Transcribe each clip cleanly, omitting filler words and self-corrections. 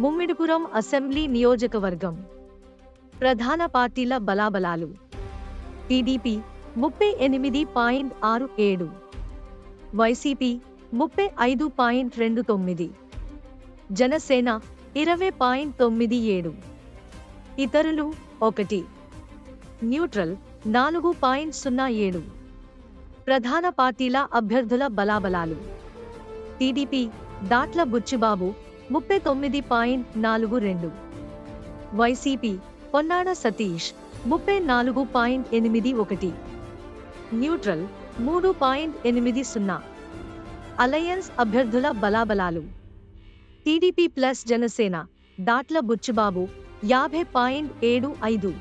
ముమ్మిడిపురం assembly నియోజకవర్గం ప్రధాన పార్టీల బలాబలాలు. టీడీపీ 38.67, వైసీపీ 35.29, జనసేన 20.97, ఇతరులు 1, న్యూట్రల్ 4.07. ప్రధాన పార్టీల అభ్యర్థుల బలాబలాలు. TDP Datla Buchibabu 39.42, YCP Ponnada Satish 34.81, neutral 3.80. Alliance అభ్యర్థుల బలాబలాలు. TDP plus Janasena Datla Buchibabu 50.75,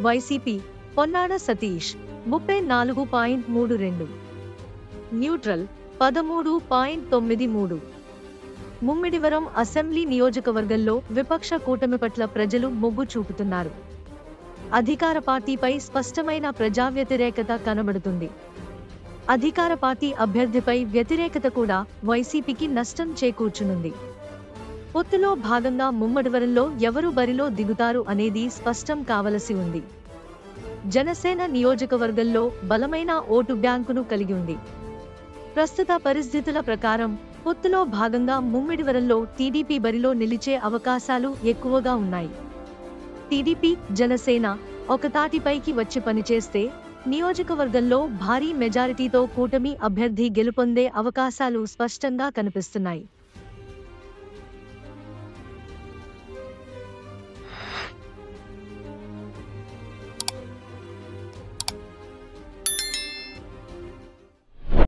YCP Ponnada Satish 34.32, neutral 13.93. Mummidivaram assembly నియోజకవర్గంలో విపక్ష కూటమి పట్ల ప్రజలు మొగ్గు చూపుతున్నారు. అధికార పార్టీపై స్పష్టమైన ప్రజా వ్యతిరేకత కనబడుతుంది. అధికార పార్టీ అభ్యర్థిపై వ్యతిరేకత కూడా వైసీపీకి నష్టం చేకూర్చనుంది. పొత్తులో భాగంగా ముమ్మడివరంలో ఎవరు బరిలో దిగుతారు అనేది స్పష్టం కావలసి ఉంది. జనసేన నియోజకవర్గంలో బలమైన ఓటు బ్యాంకును కలిగి ఉంది. ప్రస్తుత పరిస్థితుల ప్రకారం పొత్తులో భాగంగా ముమ్మిడివరంలో టీడీపీ బరిలో నిలిచే అవకాశాలు ఎక్కువగా ఉన్నాయి. టీడీపీ, జనసేన ఒకతాటిపైకి వచ్చి పనిచేస్తే నియోజకవర్గంలో భారీ మెజారిటీతో కూటమి అభ్యర్థి గెలుపొందే అవకాశాలు స్పష్టంగా కనిపిస్తున్నాయి.